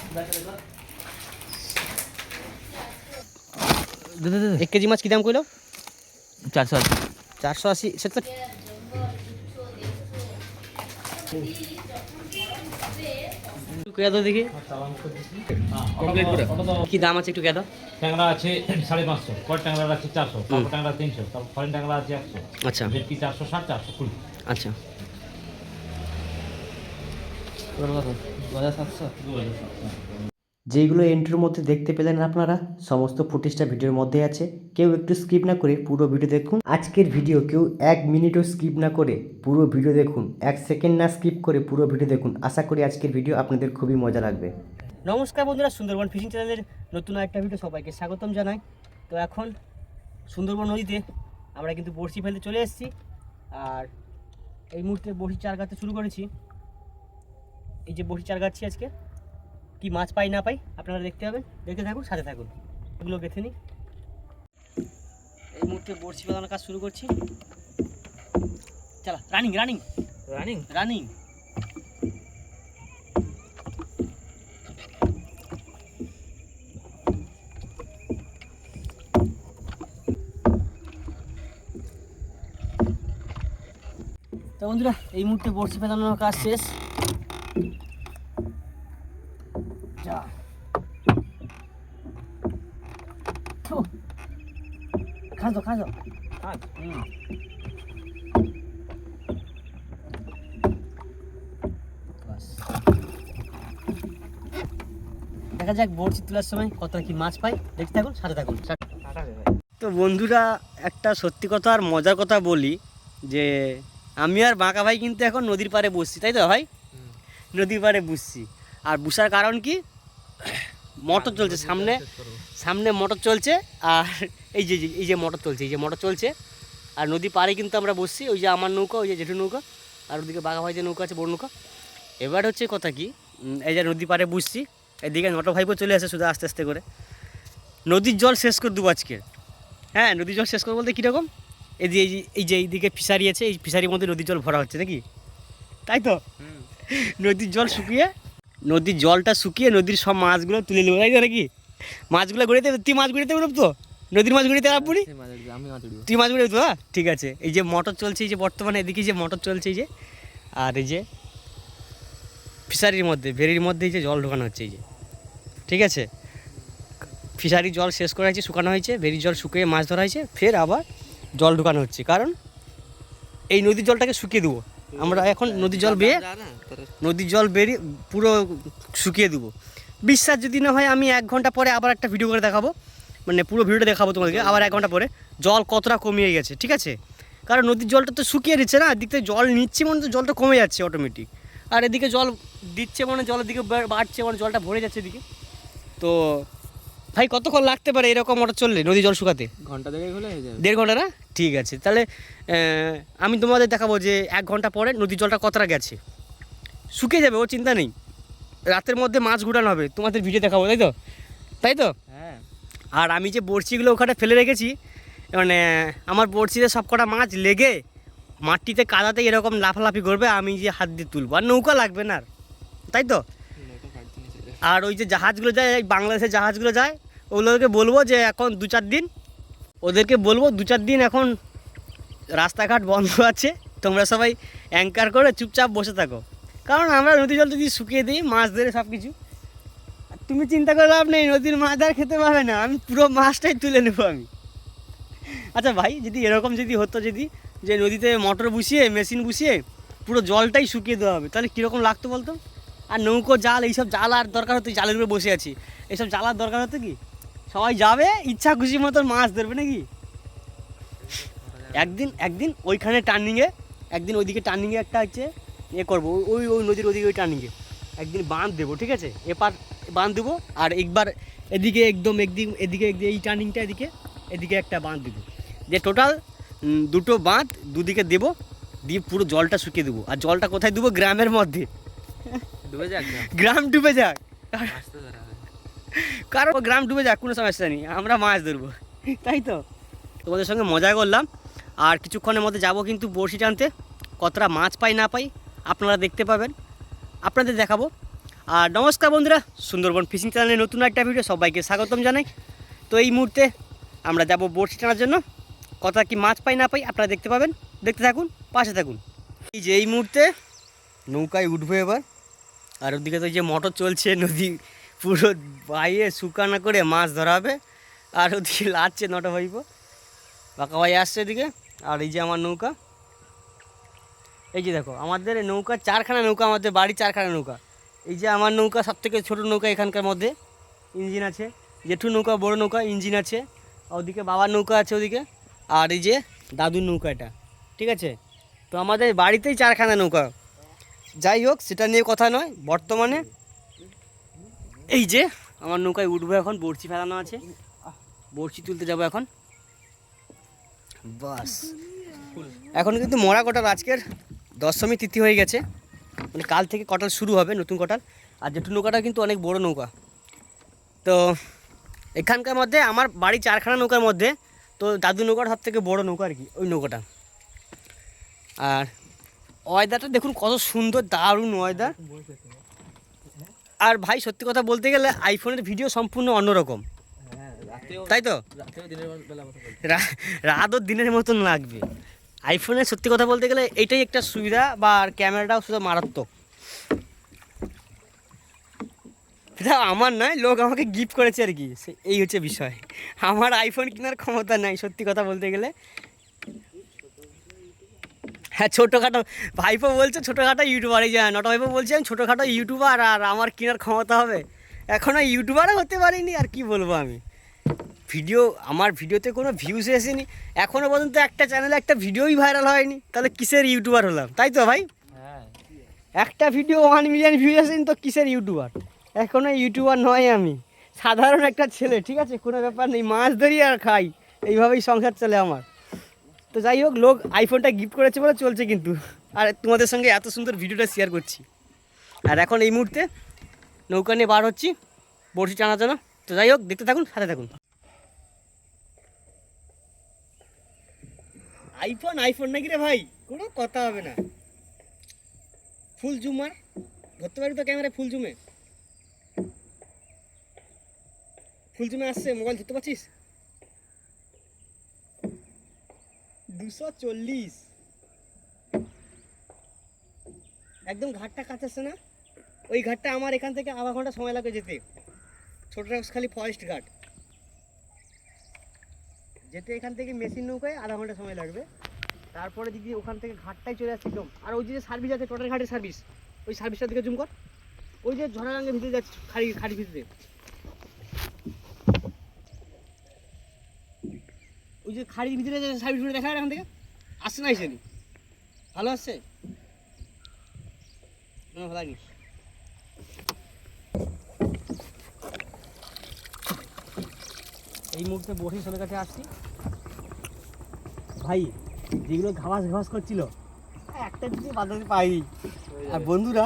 एक केजी माछ की दाम कइलो? 480। 480 से तो क्या दो देखिए কি দাম আছে একটু কেদা? ট্যাংরা আছে 550, কট ট্যাংরা আছে 400, কাপড় ট্যাংরা 300, তারপর ফরেন ট্যাংরা আছে 100। আচ্ছা ভেটকি 460, 420। আচ্ছা যেইগুলো এন্ট্রির মধ্যে দেখতে পেলেন আপনারা সমস্ত ফুটেজটা ভিডিওর মধ্যে আছে। কেউ একটু স্কিপ না করে পুরো ভিডিও দেখুন। আজকের ভিডিও কেউ 1 মিনিটও স্কিপ না করে পুরো ভিডিও দেখুন, 1 সেকেন্ড না স্কিপ করে পুরো ভিডিও দেখুন। আশা করি আজকের ভিডিও আপনাদের খুবই মজা লাগবে। নমস্কার বন্ধুরা, সুন্দরবন ফিশিং চ্যানেলের নতুন একটা ভিডিও সবাইকে স্বাগতম জানাই। তো এখন সুন্দরবন নদীতে আমরা কিন্তু বড়শি ফেলতে চলে এসেছি, আর এই মুহূর্তে বড়শি চার গাছতে শুরু করেছি। এই যে বড়শি চার গাছছি, আজকে কি মাছ পাই না পাই আপনারা দেখতে হবে, দেখতে থাকুন, সাথে থাকুন। এগুলো গেঁথে নিই। এই মুহূর্তে বড়শি ফেলানোর কাজ শুরু করছি। চলো রানিং রানিং রানিং রানিং। তো বন্ধুরা, এই মুহূর্তে বড়শি ফেলানোর কাজ শেষ। যা খাজো খাজো দেখা যাক বড়শি তোলার সময় কত কি মাছ পাই, দেখতে থাকুন, সাথে থাকুন। তো বন্ধুরা, একটা সত্যি কথা আর মজার কথা বলি যে আমি আর বাঁকা ভাই কিন্তু এখন নদীর পাড়ে বসছি, তাই তো ভাই? নদীর পাড়ে বসছি। আর বসার কারণ কি, মোটর চলছে সামনে, সামনে মোটর চলছে। আর এই যে মোটর চলছে, এই যে মোটর চলছে। আর নদী পাড়ে কিন্তু আমরা বসছি। ওই যে আমার নৌকা, ওই যে জেঠু নৌকা, আর ওদিকে বাঘা ভাই যে নৌকা আছে, বড় নৌকা। এবার হচ্ছে কথা কি, এই যে নদী পাড়ে বসছি, এদিকে নটো ভাইপো চলে আসে শুধু আস্তে আস্তে করে। নদীর জল শেষ করে দেবো আজকে। হ্যাঁ, নদীর জল শেষ করে বলতে কীরকম, এই যে এইদিকে ফিশারি আছে, এই ফিশারির মধ্যে নদীর জল ভরা হচ্ছে নাকি, তাই তো? নদীর জল শুকিয়ে, নদীর জলটা শুকিয়ে নদীর সব মাছগুলো তুলে নেবো, তাই তো নাকি? মাছগুলো গড়িতে, তুই মাছ গড়িতে বেরোব তো? নদীর মাছ গড়িতে আপনি? তুই মাছ গড়িয়ে তো? হ্যাঁ ঠিক আছে। এই যে মোটর চলছে, এই যে বর্তমানে এদিকে যে মোটর চলছে, এই যে, আর এই যে ফিশারির মধ্যে, ভেরির মধ্যে এই যে জল ঢোকানো হচ্ছে, এই যে, ঠিক আছে। ফিশারির জল শেষ করা হয়েছে, শুকানো হয়েছে, ভেরির জল শুকিয়ে মাছ ধরা হয়েছে, ফের আবার জল ঢোকানো হচ্ছে। কারণ এই নদীর জলটাকে শুকিয়ে দেবো আমরা এখন। নদীর জল বেরিয়ে পুরো শুকিয়ে দেবো। বিশ্বাস যদি না হয়, আমি 1 ঘন্টা পরে আবার একটা ভিডিও করে দেখাবো, মানে পুরো ভিডিওটা দেখাবো তোমাদেরকে আবার 1 ঘন্টা পরে জল কতটা কমিয়ে গেছে, ঠিক আছে? কারণ নদীর জলটা তো শুকিয়ে দিচ্ছে না, এদিক থেকে জল নিচ্ছে মানে তো জলটা কমে যাচ্ছে অটোমেটিক। আর এদিকে জল দিচ্ছে মানে জলের দিকে বাড়ছে, মানে জলটা ভরে যাচ্ছে এদিকে। তো ভাই কতক্ষণ লাগতে পারে এরকম মোটর চললে নদী জল শুকাতে? ঘন্টা থেকে হলে 1.5 ঘন্টা না? ঠিক আছে, তাহলে আমি তোমাদের দেখাবো যে 1 ঘন্টা পরে নদীর জলটা কতটা গেছে। শুকিয়ে যাবে, ও চিন্তা নেই। রাতের মধ্যে মাছ ঘুরানো হবে, তোমাদের ভিডিও দেখাবো, তাই তো? তাই তো? হ্যাঁ। আর আমি যে বড়শিগুলো ওখানে ফেলে রেখেছি, মানে আমার বড়শিতে সব কটা মাছ লেগে মাটিতে কাদাতে এরকম লাফালাফি করবে, আমি যে হাত দিয়ে তুলবো, আর নৌকা লাগবে না, তাই তো? আর ওই যে জাহাজগুলো যায়, বাংলাদেশের জাহাজগুলো যায়, ওগুলোকে বলবো যে এখন 2-4 দিন, ওদেরকে বলবো 2-4 দিন এখন রাস্তাঘাট বন্ধ আছে, তোমরা সবাই অ্যাঙ্কার করে চুপচাপ বসে থাকো। কারণ আমরা নদীর জল যদি শুকিয়ে দিই, মাছ ধরে সব কিছু, তুমি চিন্তা করে লাভ নেই, নদীর মাছ আর খেতে পাবে না, আমি পুরো মাছটাই তুলে নেবো আমি। আচ্ছা ভাই, যদি এরকম যদি হতো, যদি যে নদীতে মোটর বসিয়ে, মেশিন বসিয়ে পুরো জলটাই শুকিয়ে দেওয়া হবে, তাহলে কীরকম লাগতো বলতো? আর নৌকো, জাল, এইসব জাল আর দরকার হতো? জালের উপরে বসে আছি, এইসব জাল আর দরকার হতো কি? সবাই যাবে ইচ্ছা খুশি মতন মাছ ধরবে নাকি? একদিন ওইখানে টার্নিংয়ে, একদিন ওইদিকে টার্নিংয়ে একটা হচ্ছে করবো, ওই নদীর ওদিকে ওই টার্নিংয়ে একদিন বাঁধ দেবো, ঠিক আছে? এপার বাঁধ দেবো, আর একবার এদিকে একদম এদিকে এই টার্নিংটা এদিকে একটা বাঁধ দেবো, যে টোটাল 2টো বাঁধ দুদিকে দেবো, দিয়ে পুরো জলটা শুকিয়ে দেবো। আর জলটা কোথায় দেবো? গ্রামের মধ্যে, গ্রাম ডুবে যাক, কারণ গ্রাম ডুবে যাক, কোনো সমস্যা নেই, আমরা মাছ ধরবো, তাই তো? তোমাদের সঙ্গে মজা করলাম। আর কিছুক্ষণের মধ্যে যাব কিন্তু বড়শি টানতে, কতটা মাছ পাই না পাই আপনারা দেখতে পাবেন, আপনাদের দেখাবো। আর নমস্কার বন্ধুরা, সুন্দরবন ফিশিং চ্যানেলে নতুন একটা ভিডিও সবাইকে স্বাগতম জানাই। তো এই মুহূর্তে আমরা যাব বড়শি টানার জন্য। কত কি মাছ পাই না পাই আপনারা দেখতে পাবেন, দেখতে থাকুন, পাশে থাকুন। এই যে এই মুহূর্তে নৌকায় উঠবো এবার। আর ওদিকে তো যে মোটর চলছে, নদী পুরো বাইরে শুকানো করে মাছ ধরা হবে। আর ওদিকে লাগছে নটা ভাইবো, বাঁকা ভাই আসছে এদিকে। আর এই যে আমার নৌকা, এই যে দেখো আমাদের নৌকা চারখানা নৌকা, আমাদের বাড়ি চারখানা নৌকা। এই যে আমার নৌকা সবথেকে ছোটো নৌকা এখানকার মধ্যে, ইঞ্জিন আছে। জেঠু নৌকা বড় নৌকা, ইঞ্জিন আছে। ওদিকে বাবার নৌকা আছে ওদিকে। আর এই যে দাদুর নৌকা, এটা ঠিক আছে। তো আমাদের বাড়িতেই চারখানা নৌকা। যাই হোক, সেটা নিয়ে কথা নয়। বর্তমানে এই যে আমার নৌকায় উঠবো এখন, বড়শি ফেলানো আছে, বড়শি তুলতে যাবো এখন। বাস এখন কিন্তু মরা কটাল, আজকের দশমী তিথি হয়ে গেছে, মানে কাল থেকে কটাল শুরু হবে, নতুন কটাল। আর জেঠু নৌকাটা কিন্তু অনেক বড় নৌকা। তো এখানকার মধ্যে আমার বাড়ি চারখানা নৌকার মধ্যে তো দাদু নৌকাটা সব থেকে বড়ো নৌকা আর কি, ওই নৌকাটা। আর ওয়েদারটা দেখুন কত সুন্দর, দারুণ ওয়েদার। আর ভাই সত্যি কথা বলতে গেলে আইফোনের ভিডিও সম্পূর্ণ অন্যরকম, তাই তো? রাত ও দিনের মতন লাগবে। আইফোনের সত্যি কথা বলতে গেলে এইটাই একটা সুবিধা, বা ক্যামেরাটাও শুধু মারাত্মক। এটা আমার নয়, লোক আমাকে গিফট করেছে আর কি, এই হচ্ছে বিষয়। আমার আইফোন কেনার ক্ষমতা নাই সত্যি কথা বলতে গেলে। হ্যাঁ, ছোটোখাটো ভাইপো বলছে ছোটোখাটো ইউটিউবার, এই যে নটা ভাইপো বলছে আমি ছোটোখাটো ইউটিউবার, আর আমার কেনার ক্ষমতা হবে। এখনও ইউটিউবারও হতে পারিনি, আর কি বলবো আমি। আমার ভিডিওতে কোনো ভিউজ আসেনি এখনও পর্যন্ত, একটা চ্যানেলে একটা ভিডিওই ভাইরাল হয়নি, তাহলে কিসের ইউটিউবার হলাম, তাই তো ভাই? একটা ভিডিও 1 মিলিয়ন ভিউজ আসেনি তো কিসের ইউটিউবার? এখনও ইউটিউবার নয় আমি, সাধারণ একটা ছেলে, ঠিক আছে? কোনো ব্যাপার নেই, মাছ ধরি আর খাই, এইভাবেই সংসার চলে আমার। তো যাই হোক, লোক আইফোনটা গিফট করেছে বলে চলছে কিন্তু। আর তোমাদের সঙ্গে এত সুন্দর ভিডিওটা শেয়ার করছি। আর এখন এই মুহূর্তে নৌকা নিয়ে বার হচ্ছি বড়শি টানার জন্য। তো যাই হোক, দেখতে থাকুন, সাথে থাকুন। আইফোন নাকি রে ভাই, কোনো কথা হবে না। ফুল জুম মার, ধরতে পারি তো ক্যামেরায়? ফুল জুমে আসছে, মোবাইল ধরতে পারছিস? 240, একদম ঘাটটা কাছাচ্ছে না? ওই ঘাটটা আমার এখান থেকে আধা ঘন্টা সময় লাগে যেতে, ছোটরাখালি ফরেস্ট ঘাট যেতে। এখান থেকে মেশিন নৌকায় আধা ঘন্টা সময় লাগবে। তারপরে দিদি ওখান থেকে ঘাটটাই চলে আসছে একদম। আর ওই যে সার্ভিস আছে, টোটাল ঘাটের সার্ভিস, ওই সার্ভিসটার দিকে জুম কর। ওই যে ঝড়াগাঙ্গের ভিতরে যাচ্ছে, খাড়ি ভিতরে, ওই যে খাড়ির ভিতরে যে সার্ভিস দেখা যায় এখান থেকে। আসছে না, আসেনি? ভালো আসছে, ভালো লাগেনি। এই মুহূর্তে বসে সবার কাছে আসছি ভাই, যেগুলো ঘাস করছিল একটা দিকে বাঁধাতে পাই। আর বন্ধুরা,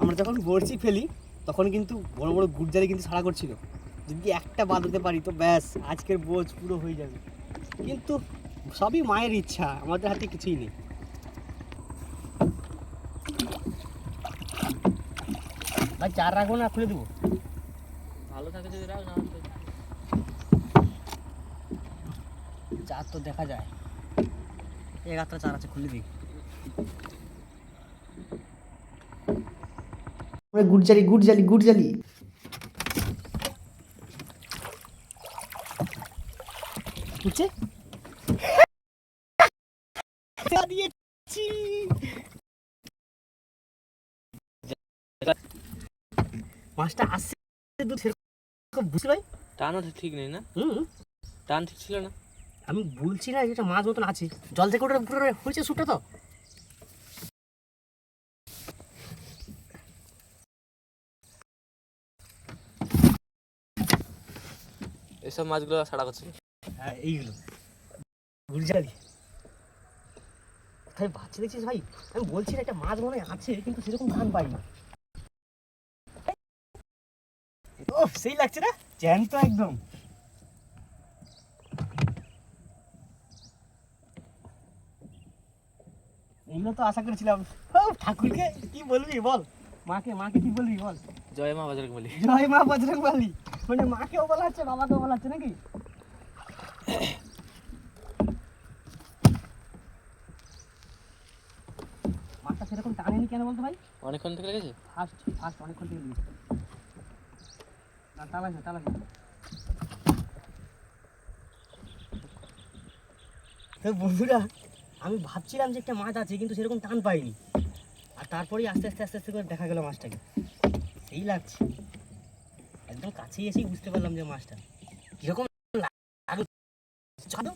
আমরা যখন বড়শি ফেলি তখন কিন্তু বড় বড় গুড়জালি কিন্তু ছাড়া করছিল। যদি একটা বাঁধাতে পারি তো ব্যাস, আজকের বোঝ পুরো হয়ে যাবে। কিন্তু সবই মায়ের ইচ্ছা, আমাদের হাতে কিছুই নেই। ভাই চার রাখবো না খুলে দেবো? ভালো থাকে যদি রাখ, না চার তো দেখা যায়, এক আটটা চার আছে, খুলে দিই। গুড়জালি বুঝছে দিয়েছি। মাছটা আসছে বুঝতে ভাই, টানও ঠিক নেই না? টান ঠিক ছিল না। আমি বলছি না, যেটা মাছ মতন আছে, জল থেকে ওটা পুরো হয়েছে শুটটা। তো এসব মাছগুলো ছাড়া করছে। হ্যাঁ, এইগুলো গুড়জালি। তাই বাচ্চা দেখছিস ভাই, আমি বলছি না একটা মাছ মনে আছে, কিন্তু সেরকম ধান পাই না। ও সেই লাগছে না, জ্যান্ত একদম। এগুলো তো আশা করেছিলাম। ঠাকুরকে কি বলবি বল, মাকে কি বলবি বল? জয় মা বজরং বলি। জয় মা বজরং বলি, মানে মাকেও বলা হচ্ছে বাবাকেও বলা হচ্ছে নাকি? মাছটা সেরকম টানেনি কেন বলতো ভাই? অনেকক্ষণ থেকে লেগেছে। ফার্স্ট অনেকক্ষণ থেকে লেগেছে। না তালাস না। তো বন্ধুরা, আমি ভাবছিলাম যে একটা মাছ আছে, কিন্তু সেরকম টান পাইনি। আর তারপরেই আস্তে আস্তে করে দেখা গেল মাছটাকে। সেই লাগছে, একদম কাছেই এসেই বুঝতে পারলাম যে মাছটা কিরকম লাগলো। ছাড়ো।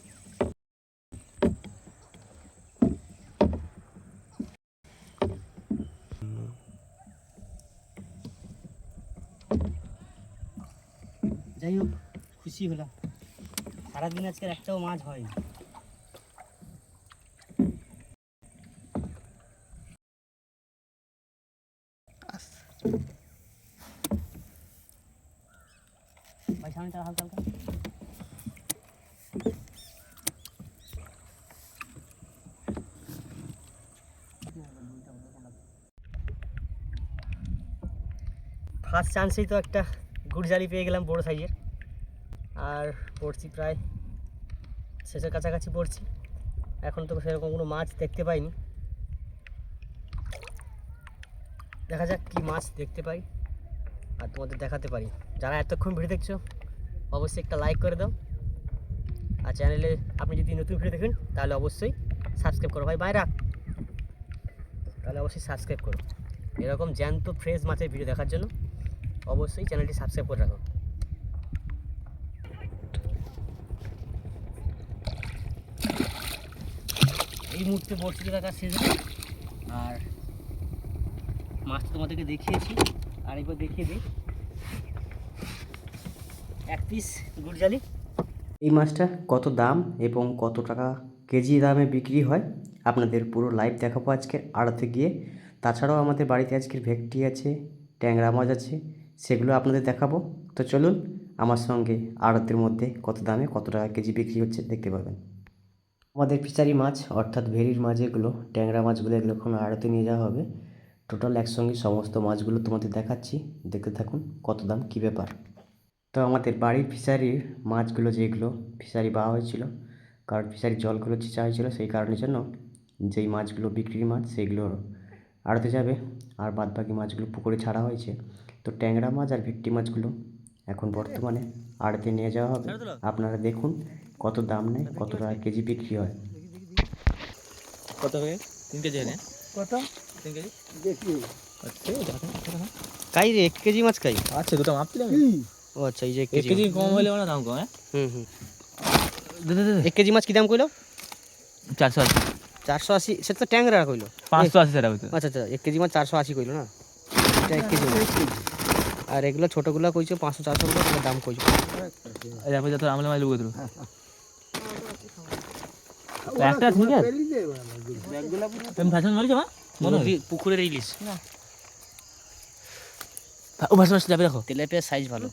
যাই হোক, খুশি হলাম। সারাদিন আজকের একটাও মাছ হয়নি। ভাই সামনে চালা হালকা। ফার্স্ট চান্সেই তো একটা গুড়জালি পেয়ে গেলাম বড় সাইজের। আর পড়ছি প্রায় শেষের কাছাকাছি পড়ছি। এখন তো সেরকম কোনো মাছ দেখতে পাইনি। দেখা যাক কি মাছ দেখতে পাই আর তোমাদের দেখাতে পারি। যারা এতক্ষণ ভিডিও দেখছো অবশ্যই একটা লাইক করে দাও। আর চ্যানেলে আপনি যদি নতুন ভিডিও দেখেন তাহলে অবশ্যই সাবস্ক্রাইব করো। ভাই বাইরা, তাহলে অবশ্যই সাবস্ক্রাইব করো। এরকম জ্যান্ত ফ্রেশ মাছের ভিডিও দেখার জন্য অবশ্যই চ্যানেলটি সাবস্ক্রাইব করে রাখো। এই মুহূর্তে বড়শি কাটা শেষ। আর মাছটা তোমাদেরকে দেখিয়েছি, আর একবার দেখিয়ে দিই। এক পিস গুড়জালি। এই মাছটা কত দাম এবং কত টাকা কেজি দামে বিক্রি হয় আপনাদের পুরো লাইভ দেখাবো আজকে আড়তে গিয়ে। তাছাড়াও আমাদের বাড়িতে আজকের ভেটকি আছে, ট্যাংরা মাছ আছে, সেগুলো আপনাদের দেখাবো। তো চলুন আমার সঙ্গে আড়তের মধ্যে কত দামে কত টাকা কেজি বিক্রি হচ্ছে দেখতে পাবেন। আমাদের ফিশারি মাছ অর্থাৎ ভেরির মাছ, এগুলো ট্যাংরা মাছগুলো, এগুলো এখন আড়তে নিয়ে যাওয়া হবে। টোটাল একসঙ্গে সমস্ত মাছগুলো তোমাদের দেখাচ্ছি, দেখতে থাকুন কত দাম কী ব্যাপার। তো আমাদের বাড়ির ফিশারির মাছগুলো যেগুলো ফিশারি বাওয়া হয়েছিল, কারণ ফিশারির জলগুলো ছেঁচা হয়েছিল, সেই কারণের জন্য যেই মাছগুলো বিক্রির মাছ সেইগুলো আড়তে যাবে, আর বাদবাকি মাছগুলো পুকুরে ছাড়া হয়েছে। তো ট্যাংরা মাছ আর ভেটকি মাছগুলো এখন বর্তমানে আড়তে নিয়ে যাওয়া হবে। আপনারা দেখুন কত দাম নেয়, কত টাকা কেজি বিক্রি হয়। কত হবে? 3 কেজি है কত 3 কেজি দেখি আচ্ছা কাই রে 1 কেজি মাছ কাই। আচ্ছা দুটো মাপছিলাম। ও আচ্ছা, এই যে 1 কেজি কম হলে মানে দাম কম। হুম দে 1 কেজি মাছ কি দাম কইলো? 480 480। সেটা তো ট্যাংরা কইলো 580 সেটা হইতো। আচ্ছা 1 কেজি মাছ 480 কইলো না, এটা 1 কেজি মাছ। আর এগুলো ছোটগুলো কইছো 500-400 টাকা এগুলো দাম কইছো। এই দেখো যত আমলে মাছ লুগো দিলো একটা ঠিক আছে। তুমি ভাষণ মারিছো মা? নদী পুকুরের ইলিশ না ও ভাষণ মাছ যাবে দেখো। তেলাপিয়ার সাইজ ভালো।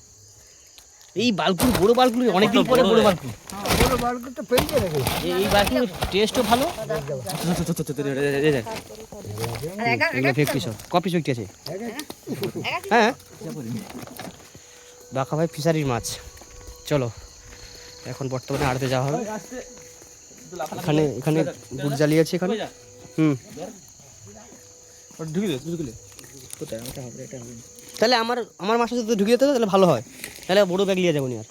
এই বালকুর বড় বালকুর অনেকদিন পরে বড় বালকুর। বড় বালকুর তো পেয়ে রেখে এই বালকুর টেস্টও ভালো। এগুলো ফিফটি সব কপি ফিফটি আছে। হ্যাঁ বাঁকা ভাই ফিশারির মাছ। চলো এখন বর্তমানে আড়তে যাওয়া হবে। এখানে গুড় জ্বালিয়ে আছে এখানে। ঢুকিলে তাহলে আমার মাছটা যদি ঢুকিয়ে যেতে তাহলে ভালো হয়। তাহলে বড়ো ব্যাগ নিয়ে যাবো নি, আর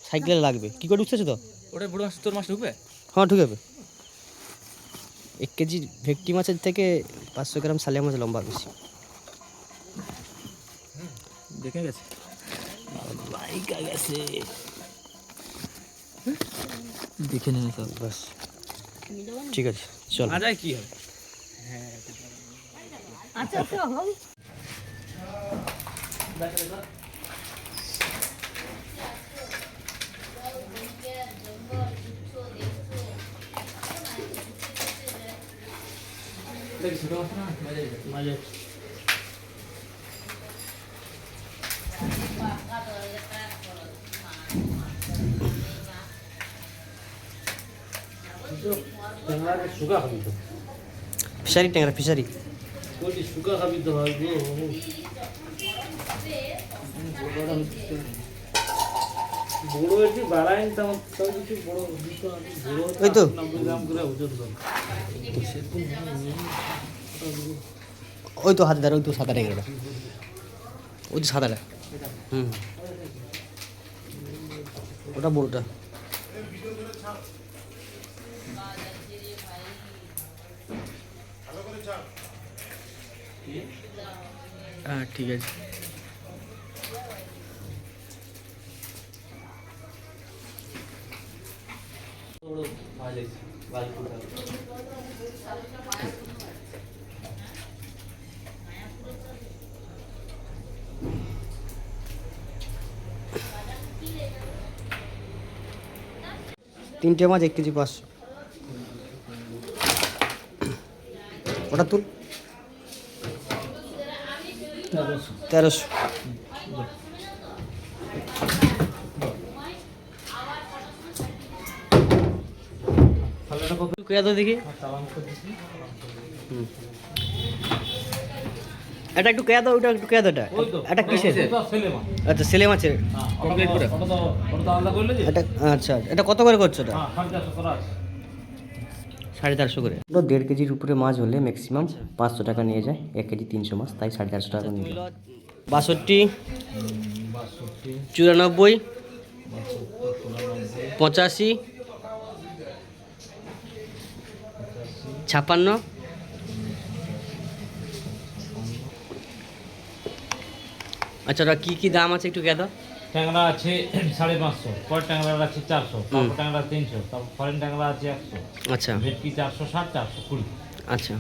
সাইকেলে লাগবে। কী করে ঢুকতেছে তো ওটা বড় মাছ, তোর মাছ ঢুকবে? হ্যাঁ ঢুকে যাবে। 1 কেজি ভেটকি মাছের থেকে 500 গ্রাম সালিয়া মাছ লম্বা বেশি। দেখে গেছে বাইকা গেছে, দেখে নিন সব বাস ঠিক আছে চল। আজ কি হবে? আচ্ছা ছোট মাছ না মাঝে ফিশারি ট্যাংরা ফিশারি বলছি শুকা খাবি তো হয় গো বড় একটু বাড়াই তাও কিছু বড় দিত বড় ওই তো 90 গ্রাম করে ওজন ধর ওই তো হাতে ধরে ওই তো সাদাটা গেল ওই তো সাদাটা হুম ওটা বড়টা হ্যাঁ ঠিক আছে তিনটে মাছ 1 কেজি 500 ওটা তুল 1300 কেয়া দাও দেখি এটা একটু কেয়া দাও ওটা একটু কেয়া দাও এটা কিসের আচ্ছা ছেলে মাছের কমপ্লিট করে ওটা তো আলাদা করলে যে এটা আচ্ছা এটা কত করে করছো এটা হ্যাঁ 450 করা আছে 450 করে 1.5 কেজির উপরে মাছ হলে ম্যাক্সিমাম 500 টাকা নিয়ে যায় 1 কেজি 300 মাছ তাই 450 টাকা নিয়ে 62 94 85 56 আচ্ছা ওটা কী দাম আছে একটু কে দাও ট্যাংরা আছে 550 পর ট্যাংরা আছে 400 তারপর ট্যাংরা 300 তারপর ফরেন ট্যাংরা আছে 100 আচ্ছা ভেটকি 460 420 আচ্ছা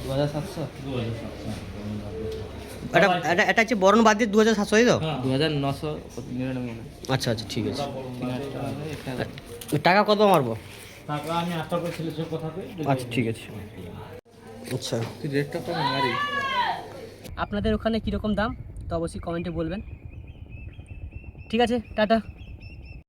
2700 এটা এটা এটা হচ্ছে বরণ বাদ দিয়ে 2700 এই তো 2999 আচ্ছা আচ্ছা ঠিক আছে টাকা কত মারবো টাকা আমি 8 টাকা ছিল সে কথা কই আচ্ছা ঠিক আছে আচ্ছা তুই রেটটা কম মারি আপনাদের ওখানে কীরকম দাম তো অবশ্যই কমেন্টে বলবেন ঠিক আছে টাটা